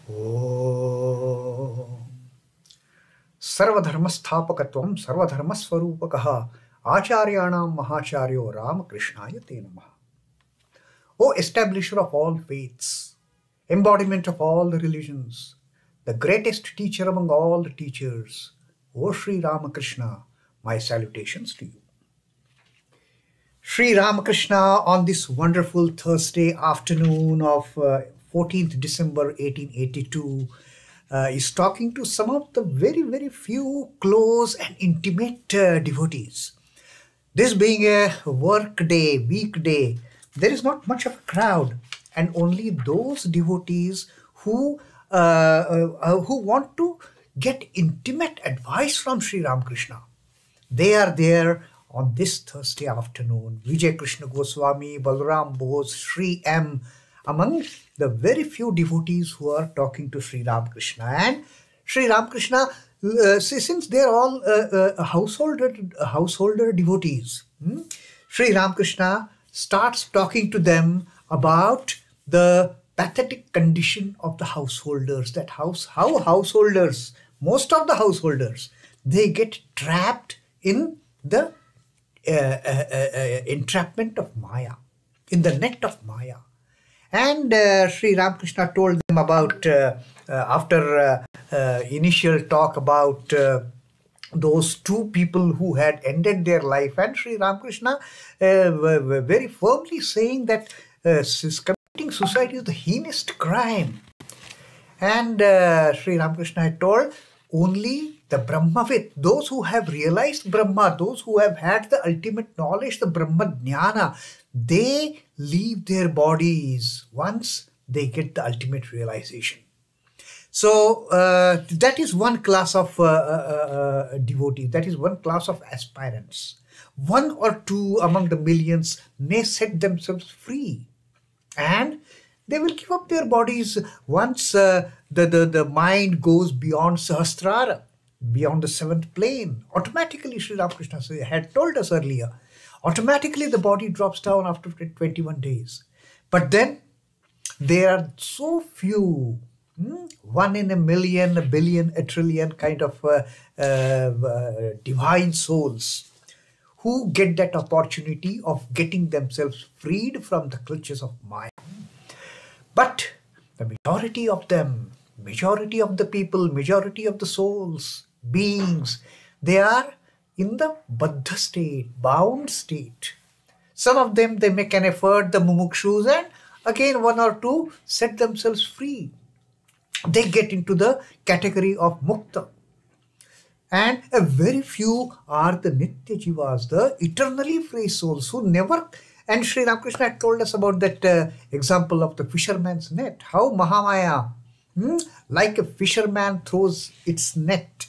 Om Sarvadharmasthapakatvam Sarvadharmaswarupakaha Acharyanam Mahacharyo Ramakrishna Te Namaha. O establisher of all faiths, embodiment of all the religions, the greatest teacher among all the teachers, O Sri Ramakrishna, my salutations to you. Sri Ramakrishna on this wonderful Thursday afternoon of 14th December 1882 is talking to some of the very few close and intimate devotees. This being a work day, weekday, there is not much of a crowd, and only those devotees who want to get intimate advice from Sri Ramakrishna, they are there on this Thursday afternoon. Vijay Krishna Goswami, Balaram Bose, Sri M, among the very few devotees who are talking to Sri Ramakrishna. And Sri Ramakrishna, since they are all householder devotees, Sri Ramakrishna starts talking to them about the pathetic condition of the householders, how householders, most of the householders, they get trapped in the entrapment of Maya, in the net of Maya. And Sri Ramakrishna told them about, after initial talk about those two people who had ended their life, and Sri Ramakrishna very firmly saying that committing suicide is the heinous crime. And Sri Ramakrishna had told, only the Brahmavid, those who have realized Brahma, those who have had the ultimate knowledge, the Brahma Jnana, they leave their bodies once they get the ultimate realization. So that is one class of devotees, that is one class of aspirants. One or two among the millions may set themselves free, and they will give up their bodies once the mind goes beyond Sahasrara, beyond the seventh plane. Automatically, Sri Ramakrishna had told us earlier, automatically the body drops down after 21 days. But then there are so few, 1 in a million, a billion, a trillion kind of divine souls who get that opportunity of getting themselves freed from the clutches of Maya. But the majority of them, majority of the people, majority of the souls, beings, they are in the baddha state, bound state. Some of them, they make an effort, the mumukshus, and again one or two set themselves free. They get into the category of mukta. And a very few are the nitya jivas, the eternally free souls who never. And Sri Ramakrishna had told us about that example of the fisherman's net. How Mahamaya, like a fisherman throws its net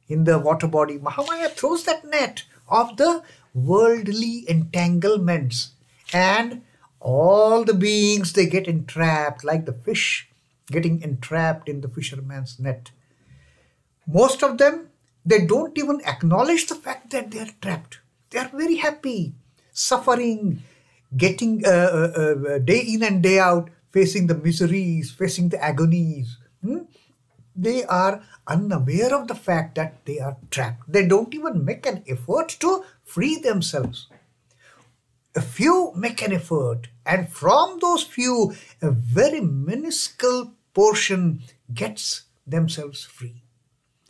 in the water body, Mahamaya throws that net of the worldly entanglements. And all the beings, they get entrapped, like the fish getting entrapped in the fisherman's net. Most of them, they don't even acknowledge the fact that they are trapped. They are very happy, suffering, getting day in and day out, facing the miseries, facing the agonies. They are unaware of the fact that they are trapped. They don't even make an effort to free themselves. A few make an effort, and from those few, a very minuscule portion gets themselves free.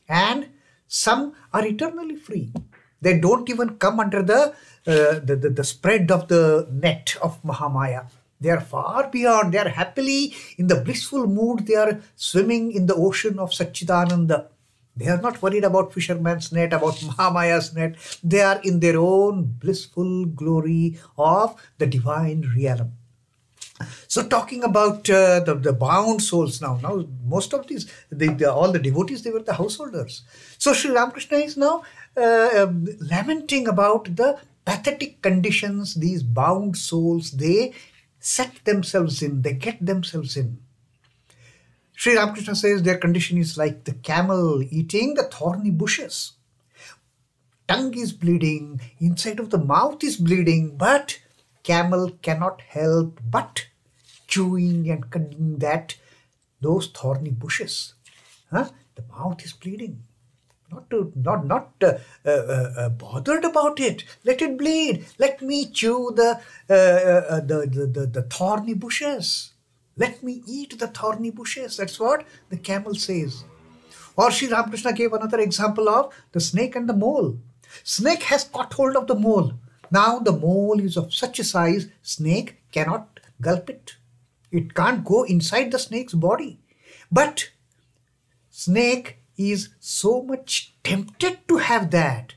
And some are eternally free. They don't even come under the spread of the net of Mahamaya. They are far beyond. They are happily in the blissful mood. They are swimming in the ocean of Satchidananda. They are not worried about fisherman's net, about Mahamaya's net. They are in their own blissful glory of the divine realm. So talking about the bound souls now most of these, all the devotees, they were the householders. So Sri Ramakrishna is now lamenting about the pathetic conditions these bound souls, they set themselves in, they get themselves in. Sri Ramakrishna says their condition is like the camel eating the thorny bushes. Tongue is bleeding, inside of the mouth is bleeding, but camel cannot help but chewing and cutting that those thorny bushes. Huh? The mouth is bleeding. Not bothered about it. Let it bleed. Let me chew the thorny bushes. Let me eat the thorny bushes. That's what the camel says. Or Sri Ramakrishna gave another example of the snake and the mole. Snake has caught hold of the mole. Now the mole is of such a size, snake cannot gulp it. It can't go inside the snake's body. But snake is so much tempted to have that.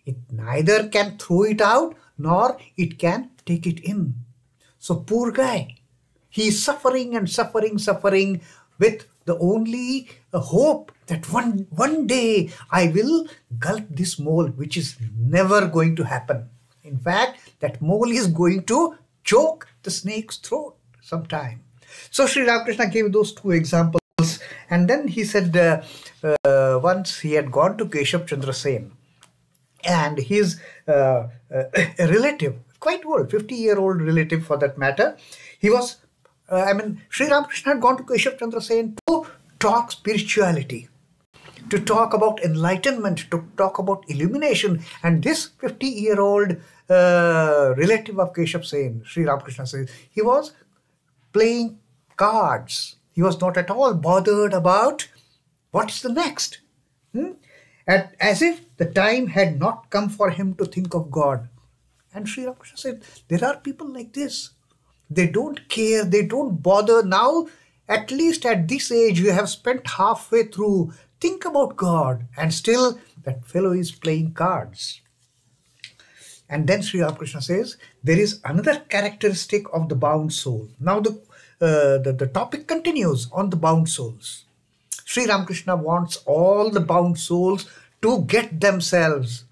It neither can throw it out nor it can take it in. So poor guy, he is suffering and suffering with the only hope that one day I will gulp this mole, which is never going to happen. In fact, that mole is going to choke the snake's throat sometime. So Sri Ramakrishna gave those two examples, and then he said once he had gone to Keshav Chandra Sen, and his relative, quite old, 50-year-old relative for that matter, he was, Sri Ramakrishna had gone to Keshav Chandra Sen to talk spirituality, to talk about enlightenment, to talk about illumination. And this 50-year-old relative of Keshav Sen, Sri Ramakrishna says, he was playing cards. He was not at all bothered about what is the next. As if the time had not come for him to think of God. And Sri Ramakrishna said, there are people like this. They don't care, they don't bother. Now, at least at this age, you have spent halfway through. Think about God. And still, that fellow is playing cards. And then Sri Ramakrishna says, there is another characteristic of the bound soul. Now, the topic continues on the bound souls. Sri Ramakrishna wants all the bound souls to get themselves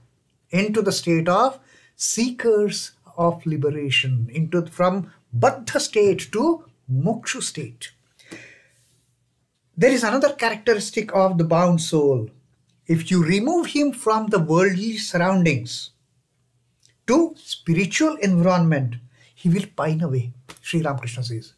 into the state of seekers of liberation, from Baddha state to Moksha state. There is another characteristic of the bound soul. If you remove him from the worldly surroundings to spiritual environment, he will pine away, Sri Ramakrishna says.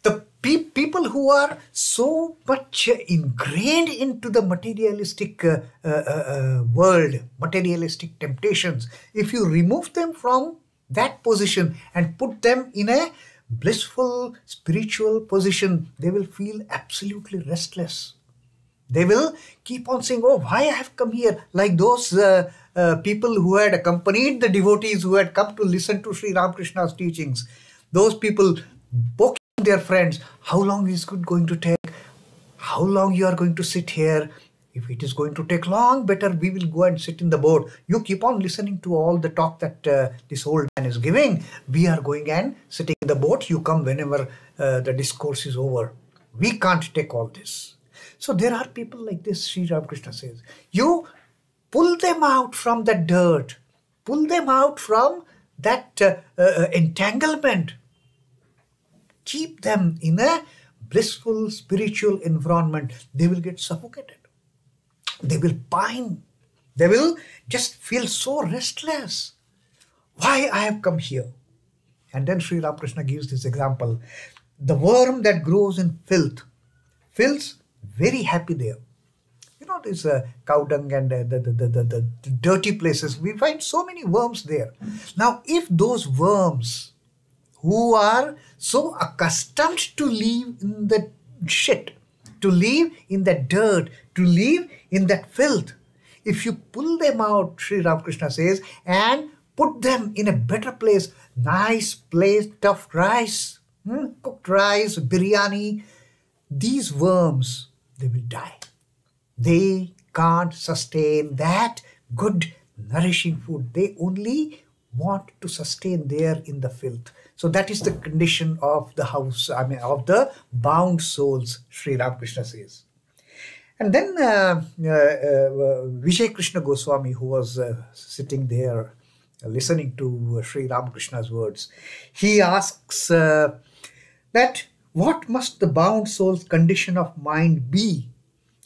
The people who are so much ingrained into the materialistic world, materialistic temptations, if you remove them from that position and put them in a blissful spiritual position, they will feel absolutely restless. They will keep on saying, oh, why I have come here? Like those people who had accompanied the devotees who had come to listen to Sri Ramakrishna's teachings. Those people poking their friends, how long is it going to take? How long you are going to sit here? If it is going to take long, better we will go and sit in the boat. You keep on listening to all the talk that this old man is giving. We are going and sitting in the boat. You come whenever the discourse is over. We can't take all this. So there are people like this, Sri Ramakrishna says. You pull them out from the dirt. Pull them out from that entanglement. Keep them in a blissful spiritual environment. They will get suffocated. They will pine. They will just feel so restless. Why I have come here? And then Sri Ramakrishna gives this example. The worm that grows in filth feels very happy there. You know, this cow dung and the dirty places. We find so many worms there. Now, if those worms who are so accustomed to live in the shit, to live in that dirt, to live in that filth, if you pull them out, Sri Ramakrishna says, and put them in a better place, nice plate of rice, cooked rice, biryani, these worms, they will die. They can't sustain that good, nourishing food. They only want to sustain there in the filth. So that is the condition of the house, of the bound souls, Sri Ramakrishna says. And then Vijay Krishna Goswami, who was sitting there listening to Sri Ramakrishna's words, he asks that what must the bound soul's condition of mind be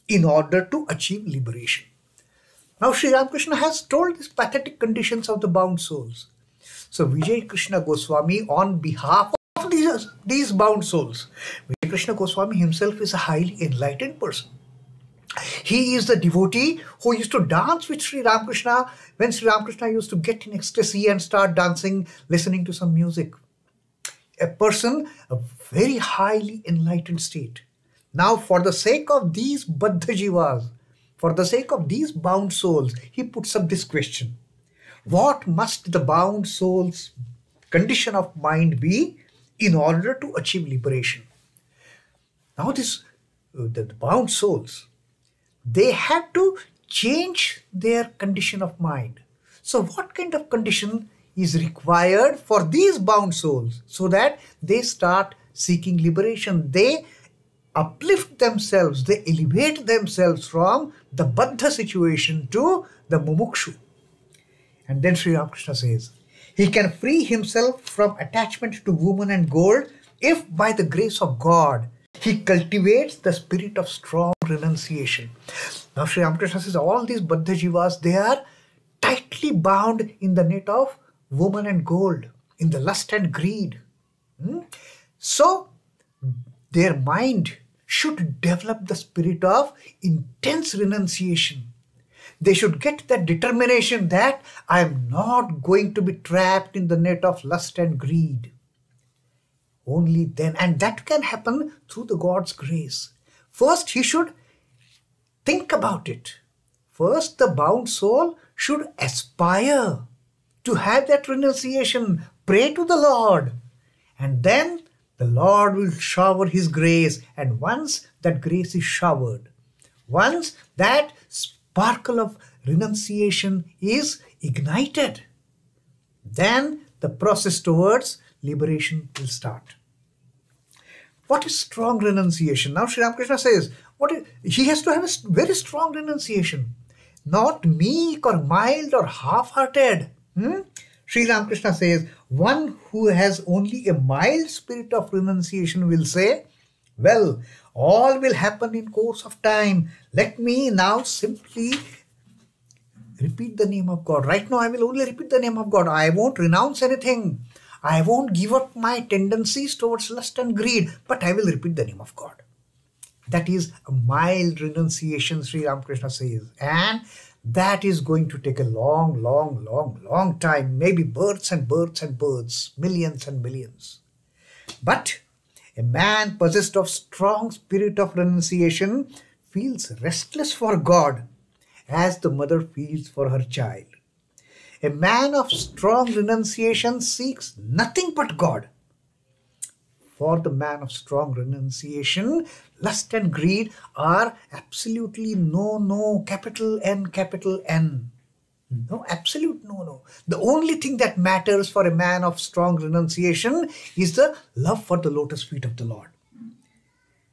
in order to achieve liberation? Now Sri Ramakrishna has told these pathetic conditions of the bound souls. So Vijay Krishna Goswami, on behalf of these bound souls, Vijay Krishna Goswami himself is a highly enlightened person. He is the devotee who used to dance with Sri Ramakrishna when Sri Ramakrishna used to get in ecstasy and start dancing, listening to some music. A person, a very highly enlightened state. Now, for the sake of these Baddha Jivas, for the sake of these bound souls, he puts up this question. What must the bound soul's condition of mind be in order to achieve liberation? Now, the bound souls, they had to change their condition of mind. So what kind of condition is required for these bound souls so that they start seeking liberation? They uplift themselves, they elevate themselves from the Baddha situation to the Mumukshu. And then Sri Ramakrishna says, he can free himself from attachment to woman and gold if by the grace of God he cultivates the spirit of strong renunciation. Now Sri Ramakrishna says all these Baddha Jivas, they are tightly bound in the net of woman and gold, in the lust and greed. So their mind should develop the spirit of intense renunciation. They should get that determination that I am not going to be trapped in the net of lust and greed. Only then, and that can happen through the God's grace. First, he should think about it. First, the bound soul should aspire to have that renunciation, pray to the Lord, and then the Lord will shower his grace. And once that grace is showered, once that sparkle of renunciation is ignited, then the process towards liberation will start. What is strong renunciation? Now Sri Ramakrishna says, he has to have a very strong renunciation, not meek or mild or half-hearted. Sri Ramakrishna says, one who has only a mild spirit of renunciation will say, well, all will happen in course of time. Let me now simply repeat the name of God. Right now I will only repeat the name of God. I won't renounce anything. I won't give up my tendencies towards lust and greed, but I will repeat the name of God. That is a mild renunciation, Sri Ramakrishna says. And that is going to take a long time, maybe births and births and births, millions and millions. But a man possessed of strong spirit of renunciation feels restless for God as the mother feels for her child. A man of strong renunciation seeks nothing but God. For the man of strong renunciation, lust and greed are absolutely no, capital N, capital N. No, absolute no. The only thing that matters for a man of strong renunciation is the love for the lotus feet of the Lord.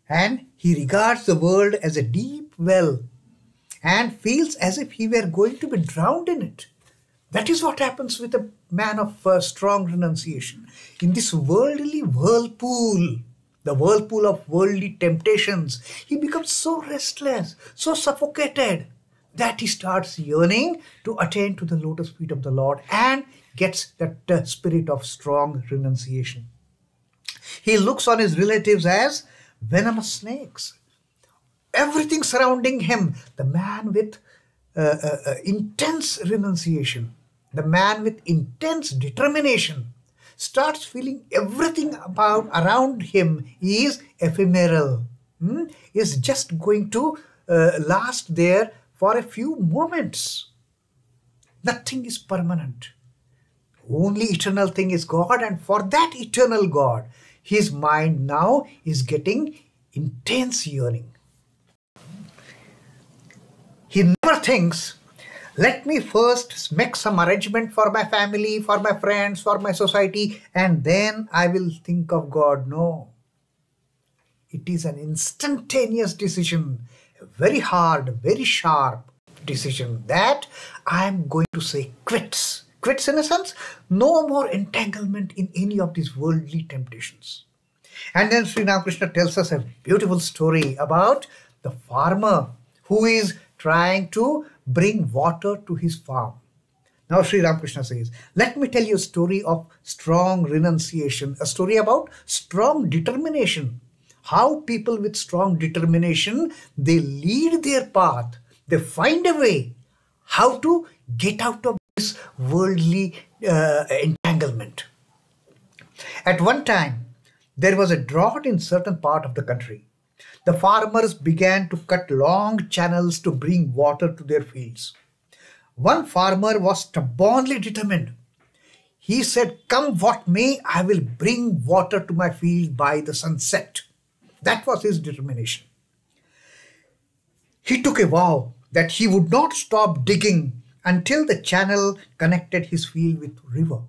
And he regards the world as a deep well and feels as if he were going to be drowned in it. That is what happens with a man of strong renunciation. In this worldly whirlpool, the whirlpool of worldly temptations, he becomes so restless, so suffocated, that he starts yearning to attain to the lotus feet of the Lord and gets that spirit of strong renunciation. He looks on his relatives as venomous snakes. Everything surrounding him, the man with intense renunciation, the man with intense determination, starts feeling everything around him is ephemeral, is just going to last there for a few moments. Nothing is permanent. Only eternal thing is God, and for that eternal God, his mind now is getting intense yearning. He never thinks, let me first make some arrangement for my family, for my friends, for my society, and then I will think of God. No. It is an instantaneous decision, a very hard, very sharp decision that I am going to say quits. Quits in a sense, no more entanglement in any of these worldly temptations. And then Sri Ramakrishna tells us a beautiful story about the farmer who is trying to bring water to his farm. Now Sri Ramakrishna says, let me tell you a story of strong renunciation, a story about strong determination how people with strong determination, they lead their path. They find a way how to get out of this worldly entanglement. At one time, there was a drought in certain part of the country. The farmers began to cut long channels to bring water to their fields. One farmer was stubbornly determined. He said, "Come what may, I will bring water to my field by the sunset." That was his determination. He took a vow that he would not stop digging until the channel connected his field with river.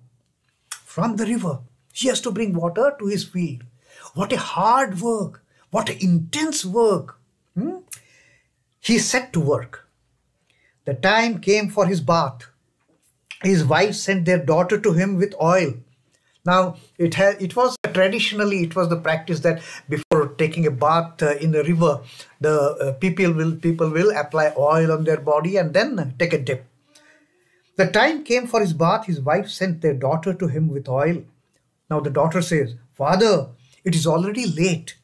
From the river, he has to bring water to his field. What a hard work. What an intense work. He set to work. The time came for his bath. His wife sent their daughter to him with oil. Now, it was traditionally, it was the practice that before taking a bath in a river, the people will apply oil on their body and then take a dip. The time came for his bath. His wife sent their daughter to him with oil. Now the daughter says, "Father, it is already late.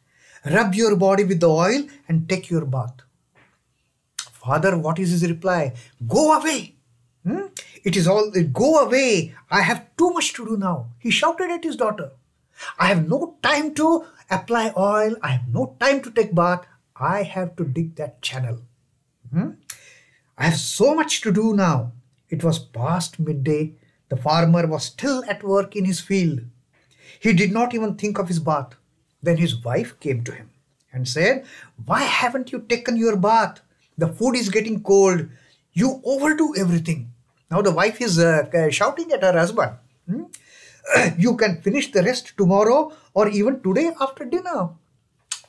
Rub your body with the oil and take your bath." Father, what is his reply? "Go away. Go away. I have too much to do now." He shouted at his daughter. "I have no time to apply oil. I have no time to take bath. I have to dig that channel. I have so much to do now." It was past midday. The farmer was still at work in his field. He did not even think of his bath. Then his wife came to him and said, "Why haven't you taken your bath? The food is getting cold. You overdo everything." Now the wife is shouting at her husband. "You can finish the rest tomorrow or even today after dinner.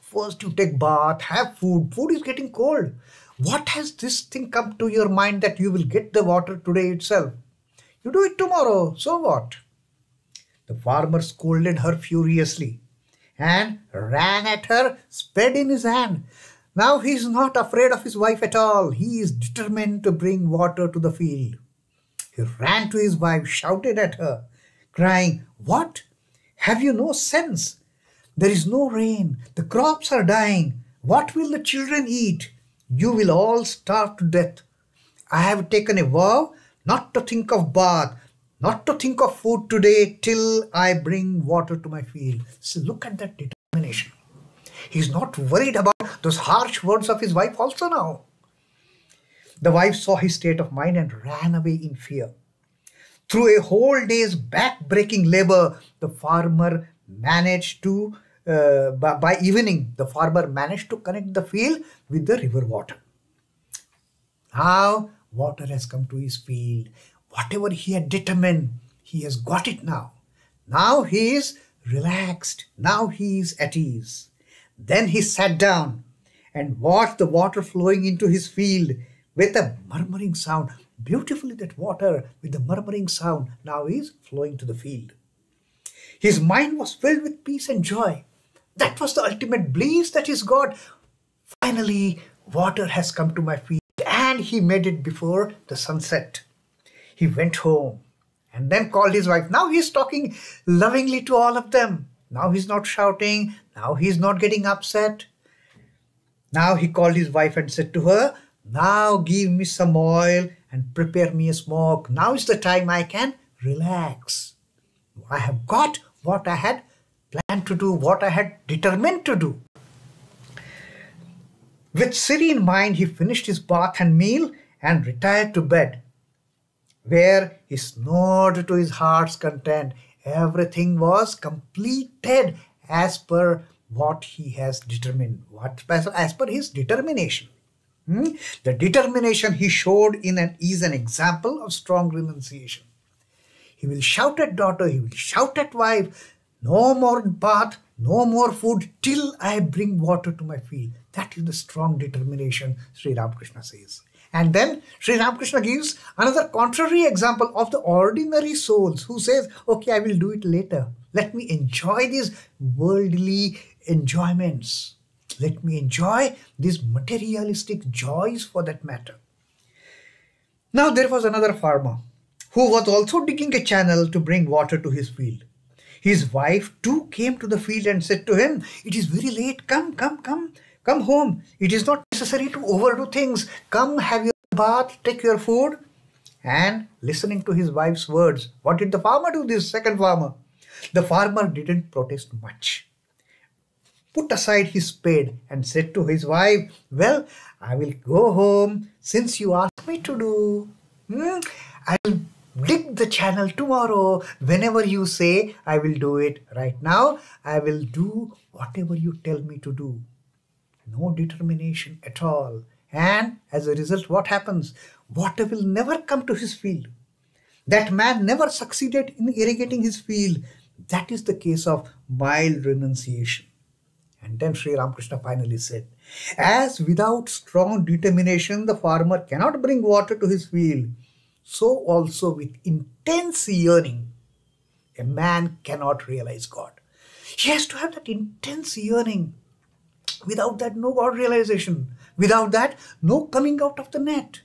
First you take bath, have food. Food is getting cold. What has this thing come to your mind that you will get the water today itself? You do it tomorrow, so what?" The farmer scolded her furiously and ran at her, spade in his hand. Now he is not afraid of his wife at all. He is determined to bring water to the field. He ran to his wife, shouted at her, crying, "What? Have you no sense? There is no rain. The crops are dying. What will the children eat? You will all starve to death. I have taken a vow not to think of bath, not to think of food today till I bring water to my field." So look at that determination. He's not worried about those harsh words of his wife also now. The wife saw his state of mind and ran away in fear. Through a whole day's back-breaking labor, the farmer managed to, by evening, the farmer managed to connect the field with the river water. Now, water has come to his field. Whatever he had determined, he has got it now. Now he is relaxed. Now he is at ease. Then he sat down and watched the water flowing into his field with a murmuring sound. Beautifully, that water with the murmuring sound now is flowing to the field. His mind was filled with peace and joy. That was the ultimate bliss that is God. Finally, water has come to my field, and he made it before the sunset. He went home and then called his wife. Now he's talking lovingly to all of them. Now he's not shouting. Now he's not getting upset. Now he called his wife and said to her, "Now give me some oil and prepare me a smoke. Now is the time I can relax. I have got what I had planned to do, what I had determined to do." With serene mind, he finished his bath and meal and retired to bed, where he snored to his heart's content. Everything was completed as per what he has determined, as per his determination. The determination he showed is an example of strong renunciation. He will shout at daughter, he will shout at wife, "No more bath, no more food till I bring water to my field." That is the strong determination, Sri Ramakrishna says. And then Sri Ramakrishna gives another contrary example of the ordinary souls who says, "Okay, I will do it later. Let me enjoy these worldly enjoyments. Let me enjoy these materialistic joys for that matter." Now there was another farmer who was also digging a channel to bring water to his field. His wife too came to the field and said to him, "It is very late. Come home. It is not necessary to overdo things. Come, have your bath, take your food." And listening to his wife's words, what did the farmer do, this second farmer? The farmer didn't protest much, put aside his spade and said to his wife, "Well, I will go home since you asked me to do. I'll dig the channel tomorrow. Whenever you say, I will do it. Right now, I will do whatever you tell me to do." No determination at all. And as a result, what happens? Water will never come to his field. That man never succeeded in irrigating his field. That is the case of mild renunciation. And then Sri Ramakrishna finally said, as without strong determination the farmer cannot bring water to his field, so also with intense yearning a man cannot realize God. He has to have that intense yearning. Without that, no God realization. Without that, no coming out of the net.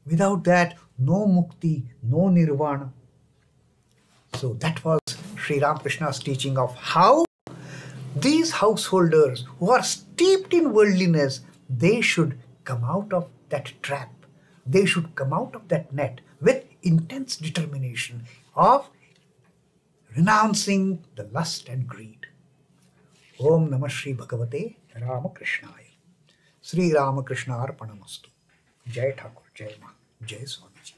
Without that, no mukti, no nirvana. So that was Sri Ramakrishna's teaching of how these householders who are steeped in worldliness, they should come out of that trap. They should come out of that net with intense determination of renouncing the lust and greed. Om Namah Shri Bhagavate Ramakrishnaya. Sri Ramakrishna Arpanamastu. Jai Thakur, Jai Ma, Jai Swamiji.